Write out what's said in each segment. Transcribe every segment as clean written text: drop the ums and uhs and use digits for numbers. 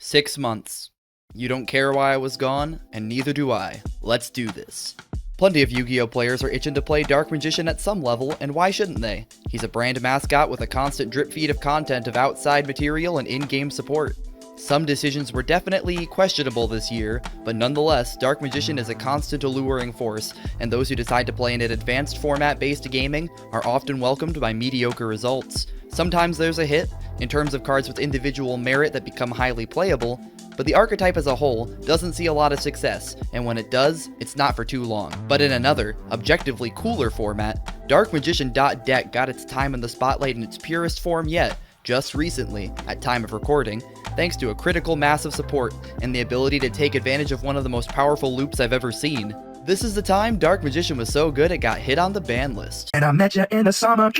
6 months. You don't care why I was gone, and neither do I. Let's do this. Plenty of Yu-Gi-Oh! Players are itching to play Dark Magician at some level, and why shouldn't they? He's a brand mascot with a constant drip feed of content of outside material and in-game support. Some decisions were definitely questionable this year, but nonetheless, Dark Magician is a constant alluring force, and those who decide to play in an advanced format-based gaming are often welcomed by mediocre results. Sometimes there's a hit, in terms of cards with individual merit that become highly playable, but the archetype as a whole doesn't see a lot of success, and when it does, it's not for too long. But in another, objectively cooler format, Dark Magician .deck got its time in the spotlight in its purest form yet, just recently, at time of recording, thanks to a critical mass of support and the ability to take advantage of one of the most powerful loops I've ever seen. This is the time Dark Magician was so good it got hit on the ban list. And I met you in the summer.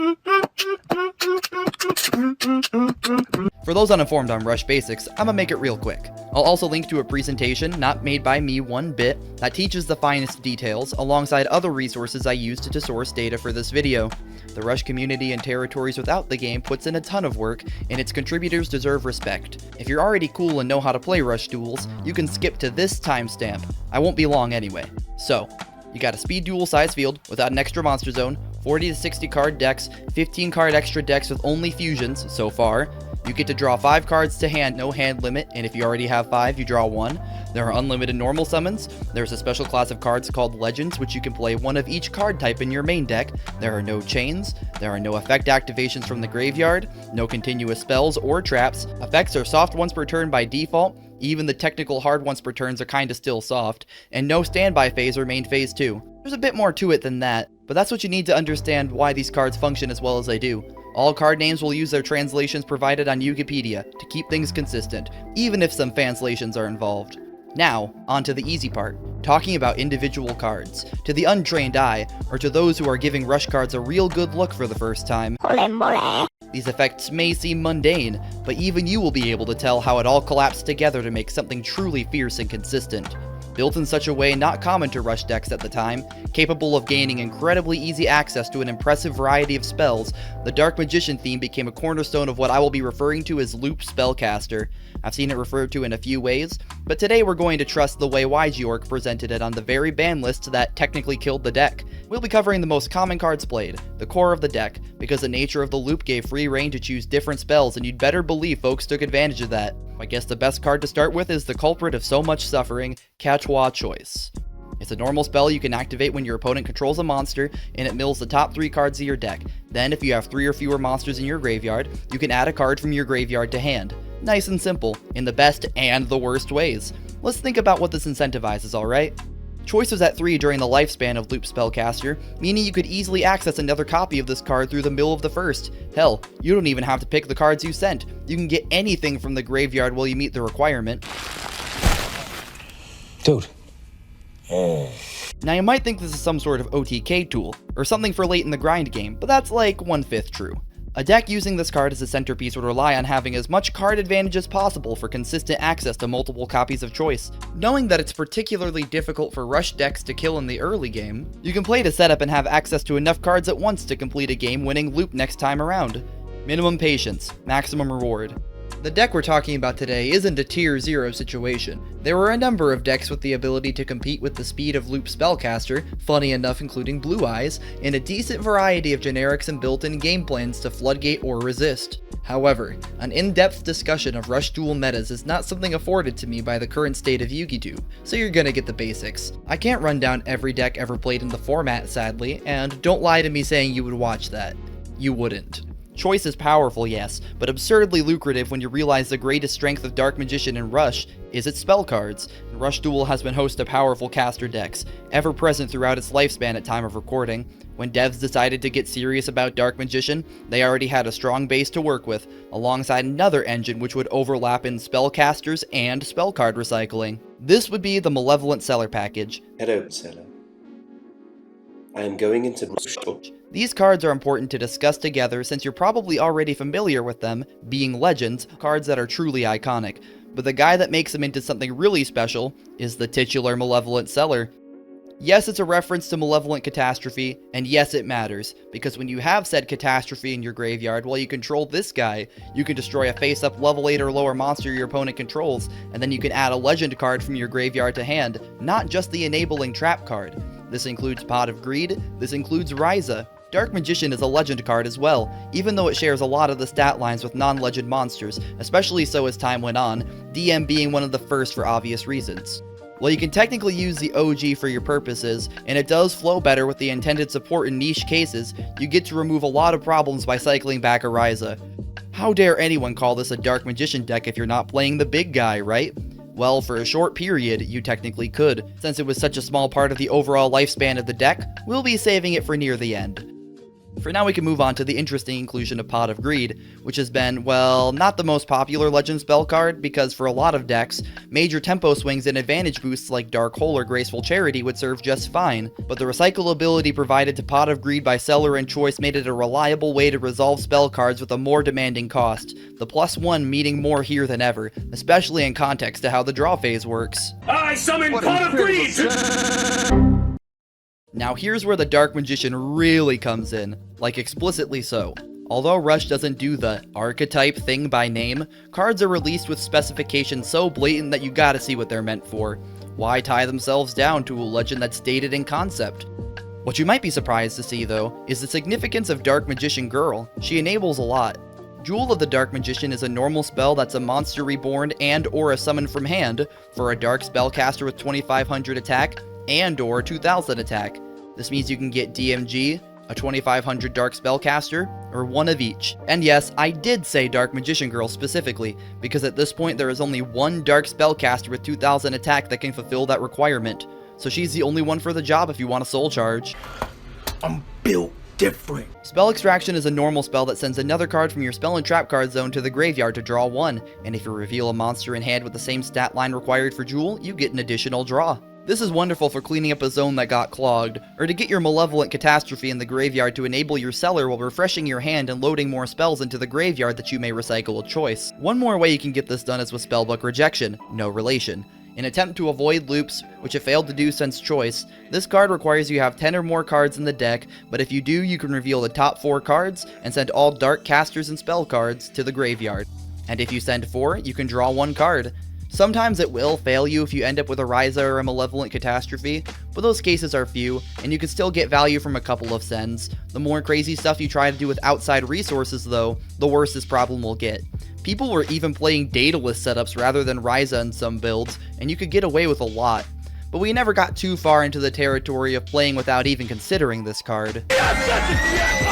For those uninformed on Rush basics, I'ma make it real quick. I'll also link to a presentation, not made by me one bit, that teaches the finest details, alongside other resources I used to source data for this video. The Rush community and territories without the game puts in a ton of work, and its contributors deserve respect. If you're already cool and know how to play Rush duels, you can skip to this timestamp. I won't be long anyway. So, you got a speed duel size field without an extra monster zone, 40 to 60 card decks, 15 card extra decks with only fusions so far. You get to draw 5 cards to hand, no hand limit, and if you already have 5, you draw 1. There are unlimited normal summons. There's a special class of cards called Legends, which you can play one of each card type in your main deck. There are no chains. There are no effect activations from the graveyard. No continuous spells or traps. Effects are soft once per turn by default. Even the technical hard once per turns are kinda still soft. And no standby phase or main phase 2. There's a bit more to it than that, but that's what you need to understand why these cards function as well as they do. All card names will use their translations provided on Wikipedia to keep things consistent, even if some translations are involved. Now, on to the easy part, talking about individual cards. To the untrained eye, or to those who are giving Rush cards a real good look for the first time, these effects may seem mundane, but even you will be able to tell how it all collapsed together to make something truly fierce and consistent. Built in such a way not common to Rush decks at the time, capable of gaining incredibly easy access to an impressive variety of spells, the Dark Magician theme became a cornerstone of what I will be referring to as Loop Spellcaster. I've seen it referred to in a few ways, but today we're going to trust the way YGORG presented it on the very ban list that technically killed the deck. We'll be covering the most common cards played, the core of the deck, because the nature of the loop gave free reign to choose different spells, and you'd better believe folks took advantage of that. I guess the best card to start with is the culprit of so much suffering, Catchwa Choice. It's a normal spell you can activate when your opponent controls a monster, and it mills the top 3 cards of your deck. Then, if you have 3 or fewer monsters in your graveyard, you can add a card from your graveyard to hand. Nice and simple, in the best and the worst ways. Let's think about what this incentivizes, alright? Choice was at 3 during the lifespan of Loop Spellcaster, meaning you could easily access another copy of this card through the mill of the first. Hell, you don't even have to pick the cards you sent. You can get anything from the graveyard while you meet the requirement. Dude. Now you might think this is some sort of OTK tool, or something for late in the grind game, but that's like 1/5 true. A deck using this card as a centerpiece would rely on having as much card advantage as possible for consistent access to multiple copies of choice. Knowing that it's particularly difficult for Rush decks to kill in the early game, you can play to setup and have access to enough cards at once to complete a game-winning loop next time around. Minimum patience, maximum reward. The deck we're talking about today isn't a tier 0 situation. There were a number of decks with the ability to compete with the speed of Loop Spellcaster, funny enough including Blue Eyes, and a decent variety of generics and built-in game plans to floodgate or resist. However, an in-depth discussion of Rush duel metas is not something afforded to me by the current state of Yu-Gi-Oh!, so you're gonna get the basics. I can't run down every deck ever played in the format, sadly, and don't lie to me saying you would watch that. You wouldn't. Choice is powerful, yes, but absurdly lucrative when you realize the greatest strength of Dark Magician and Rush is its spell cards. Rush Duel has been host to powerful caster decks, ever present throughout its lifespan at time of recording. When devs decided to get serious about Dark Magician, they already had a strong base to work with, alongside another engine which would overlap in spellcasters and spell card recycling. This would be the Malevolent Seller package. Hello, seller. I am going into Rush. These cards are important to discuss together since you're probably already familiar with them, being legends, cards that are truly iconic. But the guy that makes them into something really special is the titular Malevolent Seller. Yes, it's a reference to Malevolent Catastrophe, and yes, it matters, because when you have said Catastrophe in your graveyard while you control this guy, you can destroy a face-up level 8 or lower monster your opponent controls, and then you can add a legend card from your graveyard to hand, not just the enabling trap card. This includes Pot of Greed, this includes Ryza. Dark Magician is a legend card as well, even though it shares a lot of the stat lines with non-legend monsters, especially so as time went on, DM being one of the first for obvious reasons. Well, you can technically use the OG for your purposes, and it does flow better with the intended support in niche cases. You get to remove a lot of problems by cycling back a Ryza. How dare anyone call this a Dark Magician deck if you're not playing the big guy, right? Well, for a short period, you technically could. Since it was such a small part of the overall lifespan of the deck, we'll be saving it for near the end. For now, we can move on to the interesting inclusion of Pot of Greed, which has been, well, not the most popular legend spell card, because for a lot of decks, major tempo swings and advantage boosts like Dark Hole or Graceful Charity would serve just fine, but the recyclability provided to Pot of Greed by seller and choice made it a reliable way to resolve spell cards with a more demanding cost, the +1 meaning more here than ever, especially in context to how the draw phase works. I summon Pot of Greed! Now here's where the Dark Magician really comes in, like explicitly so. Although Rush doesn't do the archetype thing by name, cards are released with specifications so blatant that you gotta see what they're meant for. Why tie themselves down to a legend that's stated in concept? What you might be surprised to see though, is the significance of Dark Magician Girl. She enables a lot. Jewel of the Dark Magician is a normal spell that's a monster reborn and or a summon from hand for a dark spellcaster with 2500 attack and or 2000 attack. This means you can get DMG, a 2500 dark spellcaster, or one of each. And yes, I did say Dark Magician Girl specifically, because at this point there is only one dark spellcaster with 2000 attack that can fulfill that requirement. So she's the only one for the job if you want a soul charge. I'm built different. Spell Extraction is a normal spell that sends another card from your spell and trap card zone to the graveyard to draw one, and if you reveal a monster in hand with the same stat line required for Jewel, you get an additional draw. This is wonderful for cleaning up a zone that got clogged, or to get your Malevolent Catastrophe in the graveyard to enable your seller while refreshing your hand and loading more spells into the graveyard that you may recycle with choice. One more way you can get this done is with Spellbook Rejection, no relation. In attempt to avoid loops, which it failed to do since choice, this card requires you have 10 or more cards in the deck, but if you do, you can reveal the top 4 cards and send all dark casters and spell cards to the graveyard. And if you send 4, you can draw 1 card. Sometimes it will fail you if you end up with a Ryza or a Malevolent Catastrophe, but those cases are few, and you can still get value from a couple of sends. The more crazy stuff you try to do with outside resources though, the worse this problem will get. People were even playing Daedalus setups rather than Ryza in some builds, and you could get away with a lot. But we never got too far into the territory of playing without even considering this card.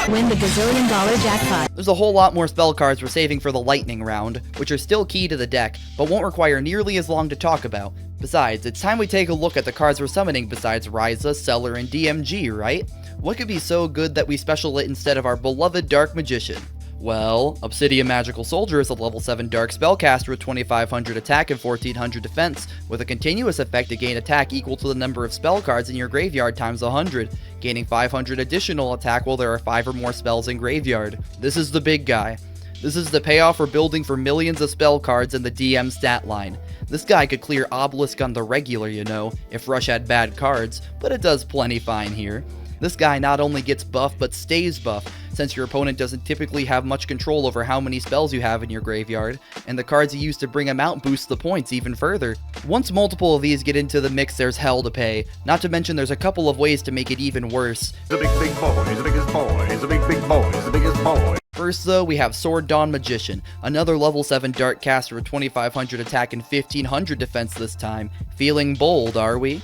Win the gazillion-dollar jackpot. There's a whole lot more spell cards we're saving for the lightning round, which are still key to the deck, but won't require nearly as long to talk about. Besides, it's time we take a look at the cards we're summoning besides Ryza, Seller, and DMG, right? What could be so good that we special it instead of our beloved Dark Magician? Well, Obsidian Magical Soldier is a level 7 dark spellcaster with 2500 attack and 1400 defense, with a continuous effect to gain attack equal to the number of spell cards in your graveyard times 100, gaining 500 additional attack while there are 5 or more spells in graveyard. This is the big guy. This is the payoff for building for millions of spell cards in the DM stat line. This guy could clear Obelisk on the regular, you know, if Rush had bad cards, but it does plenty fine here. This guy not only gets buffed, but stays buffed, since your opponent doesn't typically have much control over how many spells you have in your graveyard, and the cards you use to bring him out boost the points even further. Once multiple of these get into the mix, there's hell to pay, not to mention there's a couple of ways to make it even worse. He's a big boy, he's the biggest boy, he's a big boy, he's the biggest boy. First though, we have Sword Dawn Magician, another level 7 dark caster with 2500 attack and 1500 defense this time. Feeling bold, are we?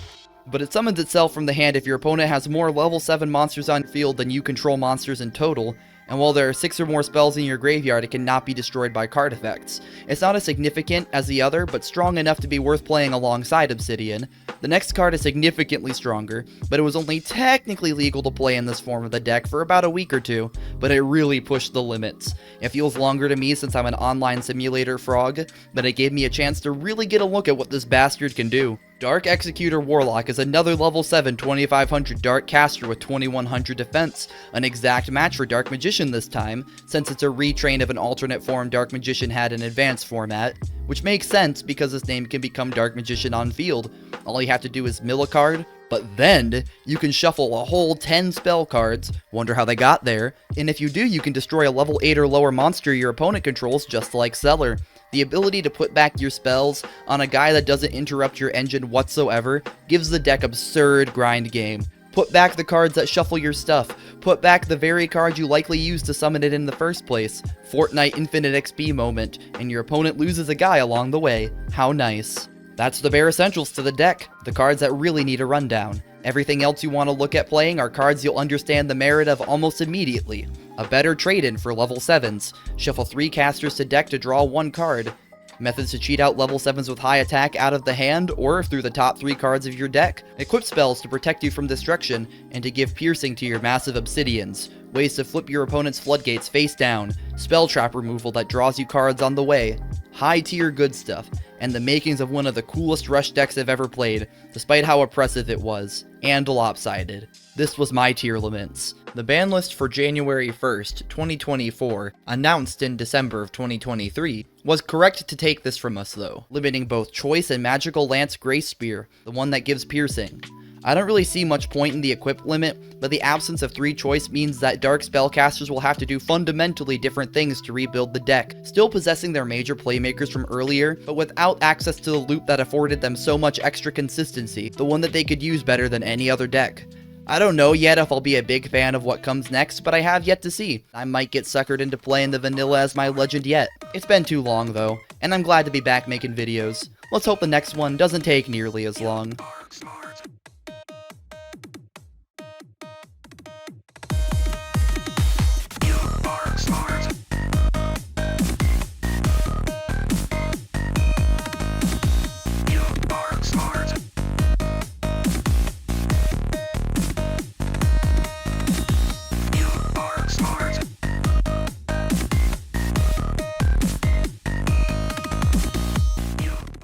But it summons itself from the hand if your opponent has more level 7 monsters on your field than you control monsters in total, and while there are 6 or more spells in your graveyard, it cannot be destroyed by card effects. It's not as significant as the other, but strong enough to be worth playing alongside Obsidian. The next card is significantly stronger, but it was only technically legal to play in this form of the deck for about a week or two, but it really pushed the limits. It feels longer to me since I'm an online simulator frog, but it gave me a chance to really get a look at what this bastard can do. Dark Executor Warlock is another level 7 2500 Dark Caster with 2100 defense, an exact match for Dark Magician this time, since it's a retrain of an alternate form Dark Magician had in advanced format, which makes sense because his name can become Dark Magician on field. All you have to do is mill a card, but then you can shuffle a whole 10 spell cards, wonder how they got there, and if you do, you can destroy a level 8 or lower monster your opponent controls just like Seller. The ability to put back your spells on a guy that doesn't interrupt your engine whatsoever gives the deck absurd grind game. Put back the cards that shuffle your stuff. Put back the very cards you likely used to summon it in the first place. Fortnite Infinite XP moment, and your opponent loses a guy along the way. How nice. That's the bare essentials to the deck, the cards that really need a rundown. Everything else you want to look at playing are cards you'll understand the merit of almost immediately. A better trade-in for level 7s. Shuffle 3 casters to deck to draw 1 card. Methods to cheat out level 7s with high attack out of the hand or through the top 3 cards of your deck. Equip spells to protect you from destruction and to give piercing to your massive obsidians. Ways to flip your opponent's floodgates face down. Spell trap removal that draws you cards on the way. High tier good stuff, and the makings of one of the coolest rush decks I've ever played, despite how oppressive it was, and lopsided. This was my tier limits. The ban list for January 1st, 2024, announced in December of 2023, was correct to take this from us though, limiting both Choice and Magical Lance Grace Spear, the one that gives piercing. I don't really see much point in the equip limit, but the absence of 3 choice means that Dark Spellcasters will have to do fundamentally different things to rebuild the deck, still possessing their major playmakers from earlier, but without access to the loop that afforded them so much extra consistency, the one that they could use better than any other deck. I don't know yet if I'll be a big fan of what comes next, but I have yet to see. I might get suckered into playing the vanilla as my legend yet. It's been too long though, and I'm glad to be back making videos. Let's hope the next one doesn't take nearly as long.